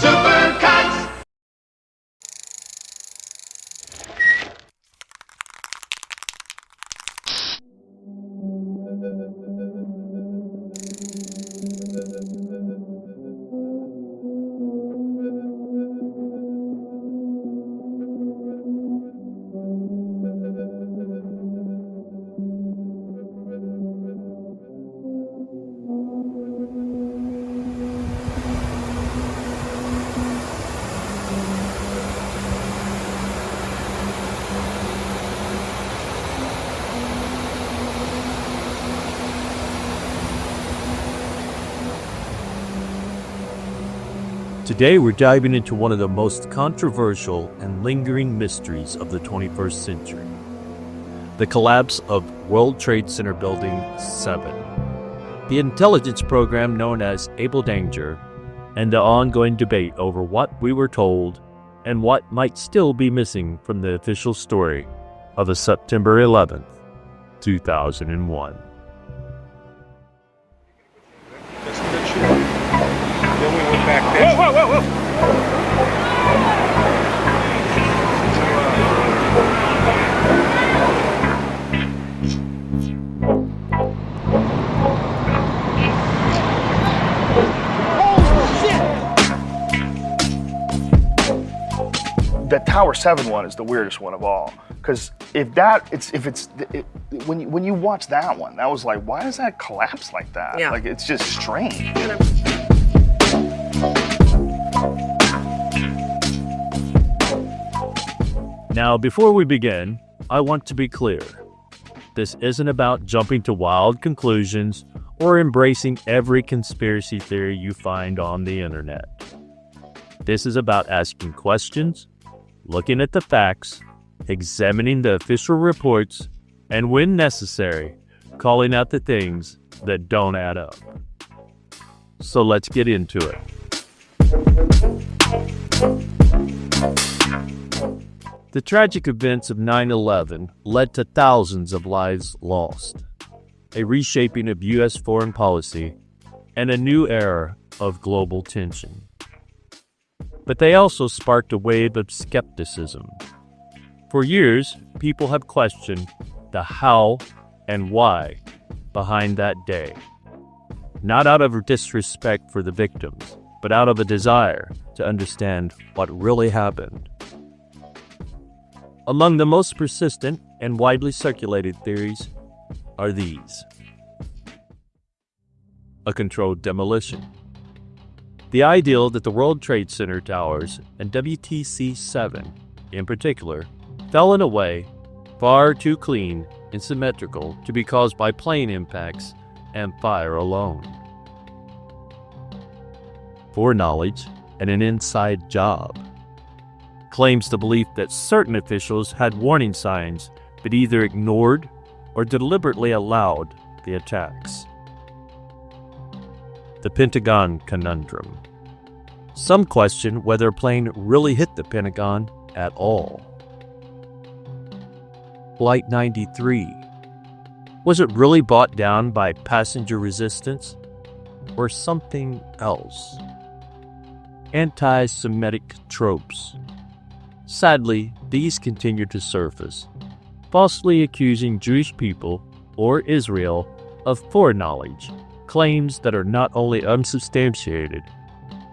Supercuts! Today we're diving into one of the most controversial and lingering mysteries of the 21st century. The collapse of World Trade Center Building 7. The intelligence program known as Linger, and the ongoing debate over what we were told and what might still be missing from the official story of the September 11th, 2001. Then we went back there. Whoa! The Tower 7 one is the weirdest one of all, because when you watch that one, that was like, why does that collapse like that? Yeah. Like, it's just strange. Now, before we begin, I want to be clear. This isn't about jumping to wild conclusions or embracing every conspiracy theory you find on the internet. This is about asking questions, looking at the facts, examining the official reports, and when necessary, calling out the things that don't add up. So let's get into it. The tragic events of 9/11 led to thousands of lives lost, a reshaping of U.S. foreign policy, and a new era of global tension. But they also sparked a wave of skepticism. For years, people have questioned the how and why behind that day, not out of disrespect for the victims, but out of a desire to understand what really happened. Among the most persistent and widely circulated theories are these. A controlled demolition. The ideal that the World Trade Center towers and WTC 7, in particular, fell in a way far too clean and symmetrical to be caused by plane impacts and fire alone. Foreknowledge and an inside job. Claims the belief that certain officials had warning signs but either ignored or deliberately allowed the attacks. The Pentagon conundrum. Some question whether a plane really hit the Pentagon at all. Flight 93. Was it really brought down by passenger resistance or something else? Anti-Semitic tropes. Sadly, these continue to surface, falsely accusing Jewish people or Israel of foreknowledge, claims that are not only unsubstantiated,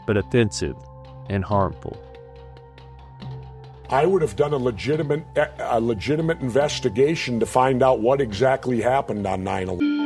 but offensive and harmful. I would have done a legitimate investigation to find out what exactly happened on 9/11.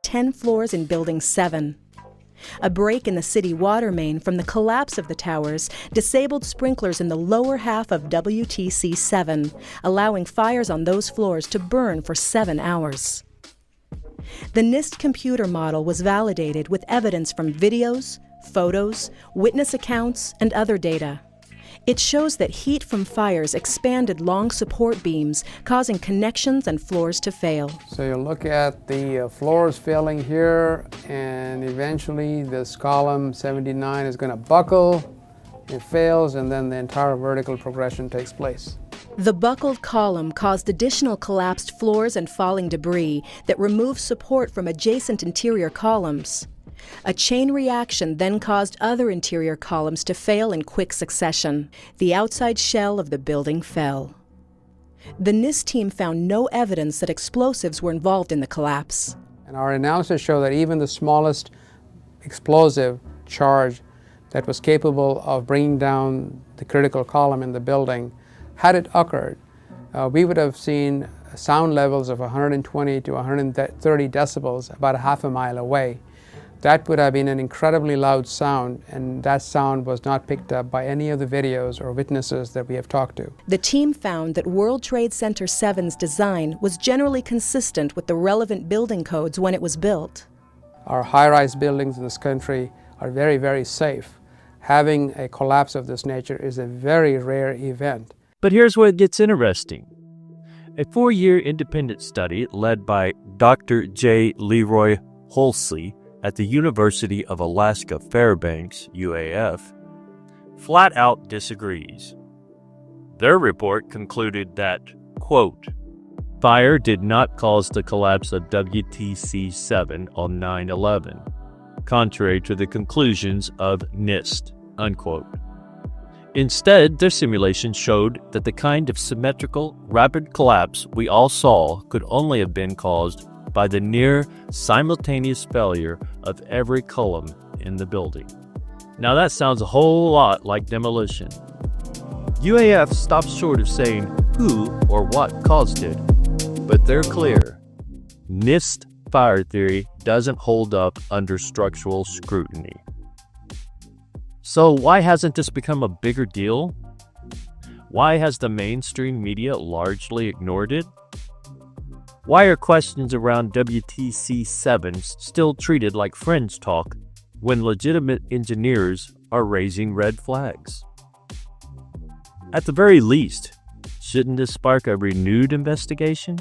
10 floors in Building 7. A break in the city water main from the collapse of the towers disabled sprinklers in the lower half of WTC 7, allowing fires on those floors to burn for 7 hours. The NIST computer model was validated with evidence from videos, photos, witness accounts, and other data. It shows that heat from fires expanded long support beams, causing connections and floors to fail. So you look at the floors failing here, and eventually this column 79 is going to buckle, it fails, and then the entire vertical progression takes place. The buckled column caused additional collapsed floors and falling debris that removed support from adjacent interior columns. A chain reaction then caused other interior columns to fail in quick succession. The outside shell of the building fell. The NIST team found no evidence that explosives were involved in the collapse. And our analysis showed that even the smallest explosive charge that was capable of bringing down the critical column in the building, had it occurred, we would have seen sound levels of 120 to 130 decibels about a half a mile away. That would have been an incredibly loud sound, and that sound was not picked up by any of the videos or witnesses that we have talked to. The team found that World Trade Center 7's design was generally consistent with the relevant building codes when it was built. Our high-rise buildings in this country are very, very safe. Having a collapse of this nature is a very rare event. But here's where it gets interesting. A 4-year independent study led by Dr. J. Leroy Holsey at the University of Alaska Fairbanks, UAF, flat out disagrees. Their report concluded that, quote, fire did not cause the collapse of WTC 7 on 9/11, contrary to the conclusions of NIST, unquote. Instead, their simulation showed that the kind of symmetrical, rapid collapse we all saw could only have been caused by the near simultaneous failure of every column in the building. Now that sounds a whole lot like demolition. UAF stops short of saying who or what caused it, but they're clear. NIST fire theory doesn't hold up under structural scrutiny. So why hasn't this become a bigger deal? Why has the mainstream media largely ignored it? Why are questions around WTC 7 still treated like fringe talk when legitimate engineers are raising red flags? At the very least, shouldn't this spark a renewed investigation?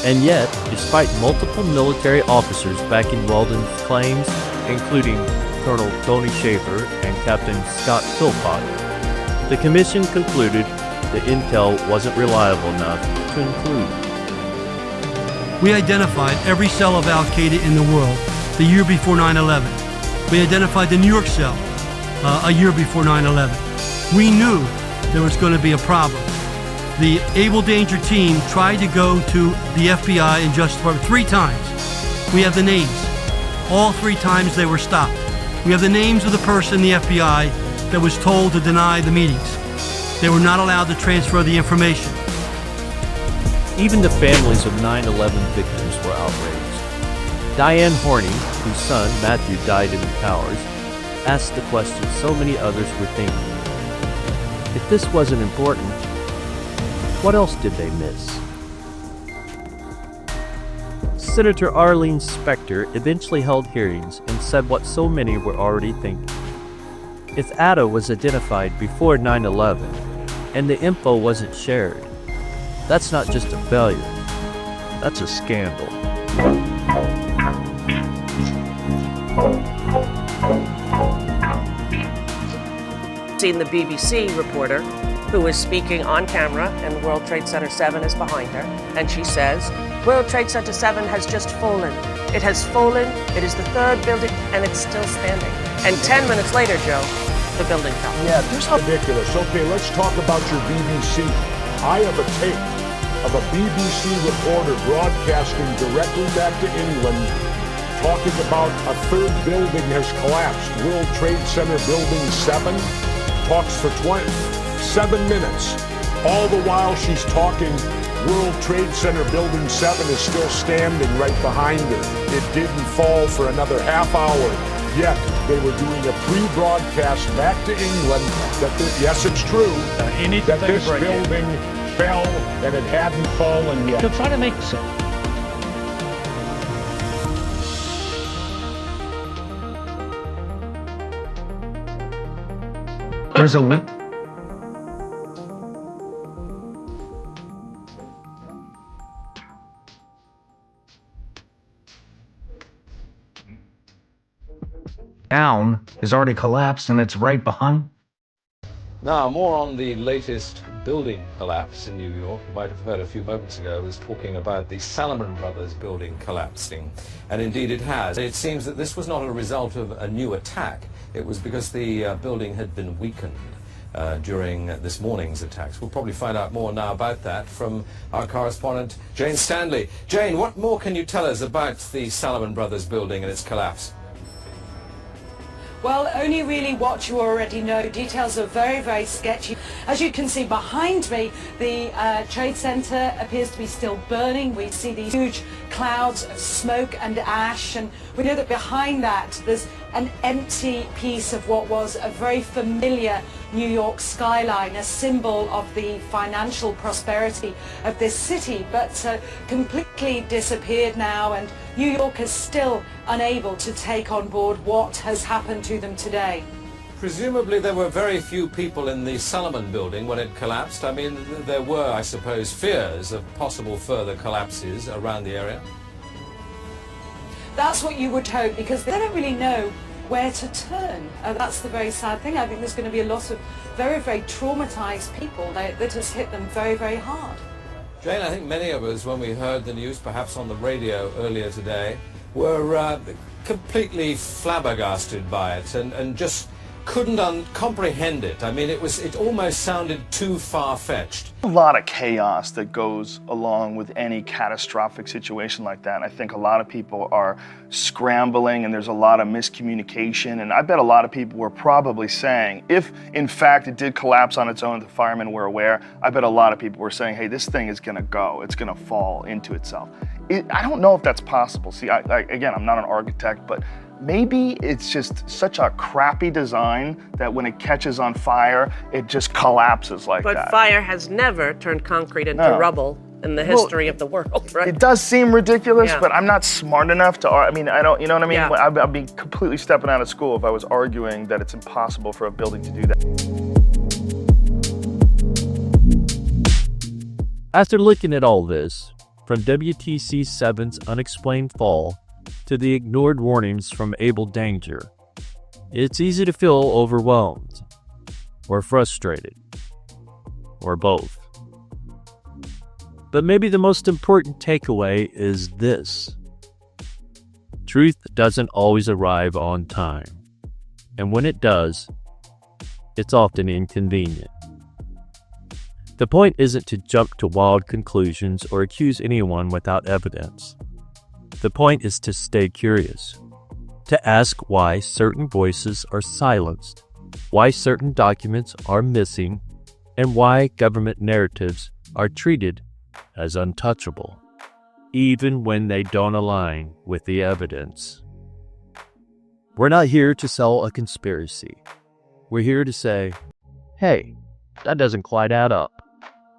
And yet, despite multiple military officers backing Weldon's claims, including Colonel Tony Schaefer and Captain Scott Philpott, the commission concluded the intel wasn't reliable enough to include. We identified every cell of Al-Qaeda in the world the year before 9/11. We identified the New York cell a year before 9/11. We knew there was going to be a problem. The Able Danger team tried to go to the FBI and Justice Department 3 times. We have the names. All 3 times they were stopped. We have the names of the person in the FBI that was told to deny the meetings. They were not allowed to transfer the information. Even the families of 9/11 victims were outraged. Diane Horney, whose son Matthew died in the towers, asked the question so many others were thinking. If this wasn't important, what else did they miss? Senator Arlene Specter eventually held hearings and said what so many were already thinking. If Atta was identified before 9/11 and the info wasn't shared, that's not just a failure, that's a scandal. Seen the BBC reporter who was speaking on camera, and World Trade Center 7 is behind her, and she says, World Trade Center 7 has just fallen. It has fallen, it is the 3rd building, and it's still standing. And 10 minutes later, Joe, the building fell. Yeah, this is ridiculous. Okay, let's talk about your BBC. I have a tape of a BBC reporter broadcasting directly back to England, talking about a 3rd building has collapsed. World Trade Center Building 7 talks for 7 minutes. All the while she's talking, World Trade Center Building 7 is still standing right behind her. It didn't fall for another half hour. Yet they were doing a pre-broadcast back to England that yes, it's true, that this building fell and it hadn't fallen yet. To try to make so. There's a link. Down is already collapsed and it's right behind. Now, more on the latest building collapse in New York. You might have heard a few moments ago, I was talking about the Salomon Brothers building collapsing. And indeed it has. It seems that this was not a result of a new attack. It was because the building had been weakened during this morning's attacks. We'll probably find out more now about that from our correspondent, Jane Stanley. Jane, what more can you tell us about the Salomon Brothers building and its collapse? Well, only really what you already know. Details are very, very sketchy. As you can see behind me, the Trade Center appears to be still burning. We see these huge clouds of smoke and ash, and we know that behind that there's an empty piece of what was a very familiar New York skyline, a symbol of the financial prosperity of this city, but completely disappeared now, and New York is still unable to take on board what has happened to them today. Presumably there were very few people in the Salomon building when it collapsed. I mean, there were, I suppose, fears of possible further collapses around the area. That's what you would hope, because they don't really know where to turn. That's the very sad thing. I think there's going to be a lot of very, very traumatized people that has hit them very, very hard. Jane, I think many of us, when we heard the news, perhaps on the radio earlier today, were completely flabbergasted by it and just couldn't comprehend it. I mean, it almost sounded too far-fetched. A lot of chaos that goes along with any catastrophic situation like that. I think a lot of people are scrambling and there's a lot of miscommunication, and I bet a lot of people were probably saying, if in fact it did collapse on its own, the firemen were aware, I bet a lot of people were saying, hey, this thing is gonna go, it's gonna fall into itself. I don't know if that's possible. See, again, I'm not an architect, but maybe it's just such a crappy design that when it catches on fire, it just collapses like that. But fire has never turned concrete into rubble in the history of the world, right? It does seem ridiculous, Yeah. but I'm not smart enough to, I mean, I don't, you know what I mean? Yeah. I'd be completely stepping out of school if I was arguing that it's impossible for a building to do that. After looking at all this, from WTC 7's unexplained fall to the ignored warnings from Able Danger, it's easy to feel overwhelmed or frustrated. or both. But maybe the most important takeaway is this. Truth doesn't always arrive on time. And when it does, it's often inconvenient. The point isn't to jump to wild conclusions or accuse anyone without evidence. The point is to stay curious, to ask why certain voices are silenced, why certain documents are missing, and why government narratives are treated as untouchable, even when they don't align with the evidence. We're not here to sell a conspiracy. We're here to say, hey, that doesn't quite add up.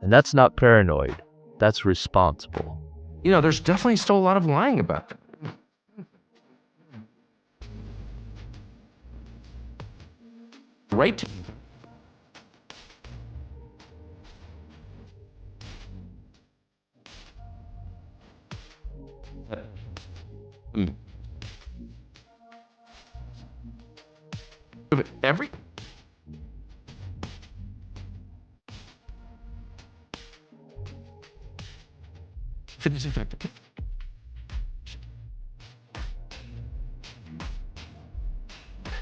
And that's not paranoid. That's responsible. You know, there's definitely still a lot of lying about that. Right? Every fitness effective.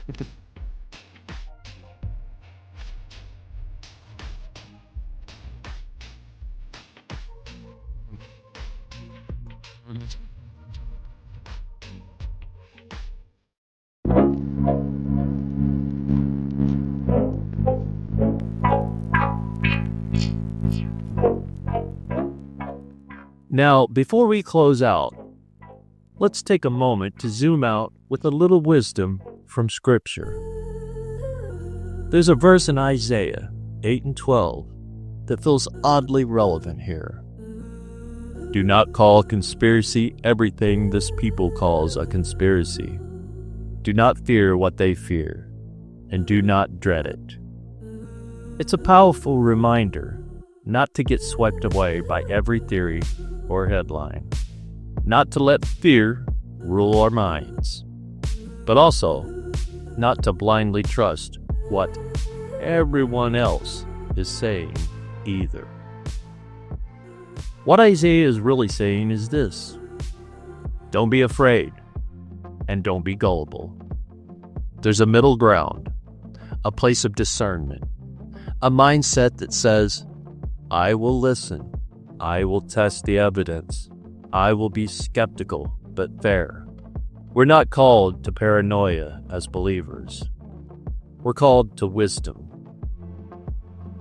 If the Now, before we close out, let's take a moment to zoom out with a little wisdom from Scripture. There's a verse in Isaiah 8 and 12 that feels oddly relevant here. Do not call conspiracy everything this people calls a conspiracy. Do not fear what they fear, and do not dread it. It's a powerful reminder not to get swept away by every theory or headline, not to let fear rule our minds, but also not to blindly trust what everyone else is saying either. What Isaiah is really saying is this: don't be afraid and don't be gullible. There's a middle ground, a place of discernment, a mindset that says, I will listen, I will test the evidence, I will be skeptical but fair. We're not called to paranoia as believers. We're called to wisdom.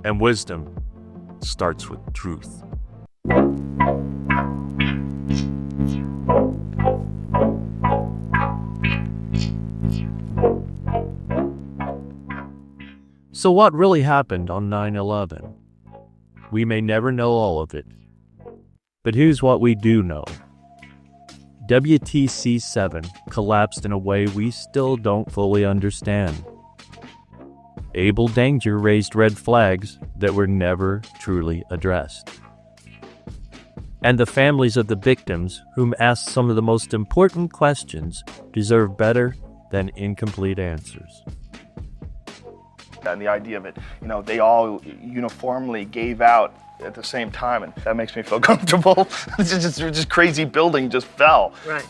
And wisdom starts with truth. So what really happened on 9/11? We may never know all of it, but here's what we do know. WTC 7 collapsed in a way we still don't fully understand. Abel Danger raised red flags that were never truly addressed. And the families of the victims, whom asked some of the most important questions, deserve better than incomplete answers. And the idea of it, they all uniformly gave out at the same time, and that makes me feel comfortable. It's just crazy building just fell. Right.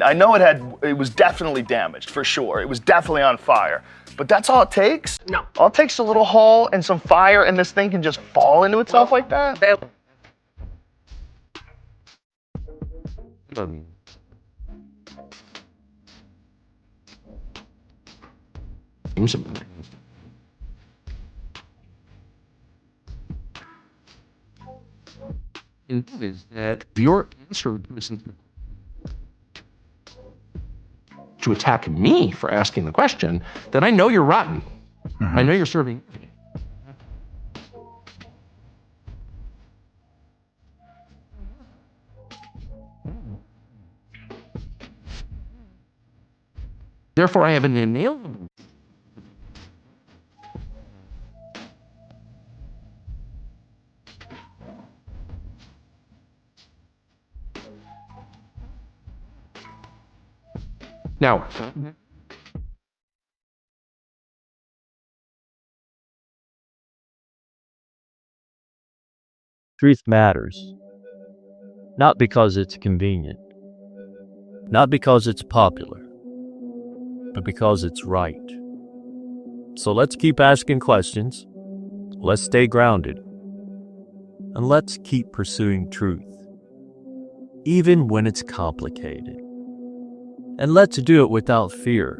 I know it was definitely damaged, for sure. It was definitely on fire. But that's all it takes? No. All it takes is a little hole and some fire, and this thing can just fall into itself like that? Is that your answer isn't to attack me for asking the question, then I know you're rotten. I know you're serving. Therefore, I have an inalienable. Now, Truth matters. Not because it's convenient. Not because it's popular. But because it's right. So let's keep asking questions. Let's stay grounded. And let's keep pursuing truth. Even when it's complicated. And let's do it without fear.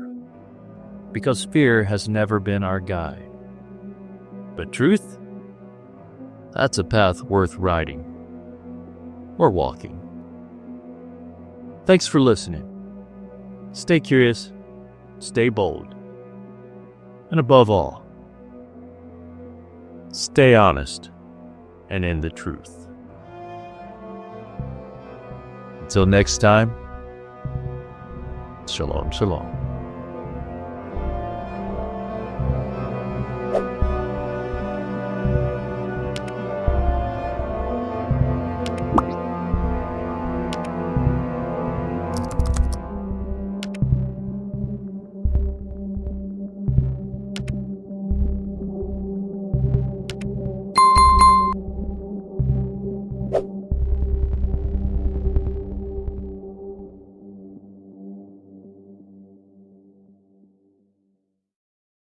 Because fear has never been our guide. But truth? That's a path worth riding. Or walking. Thanks for listening. Stay curious, stay bold, and above all, stay honest and in the truth. Until next time, shalom, shalom.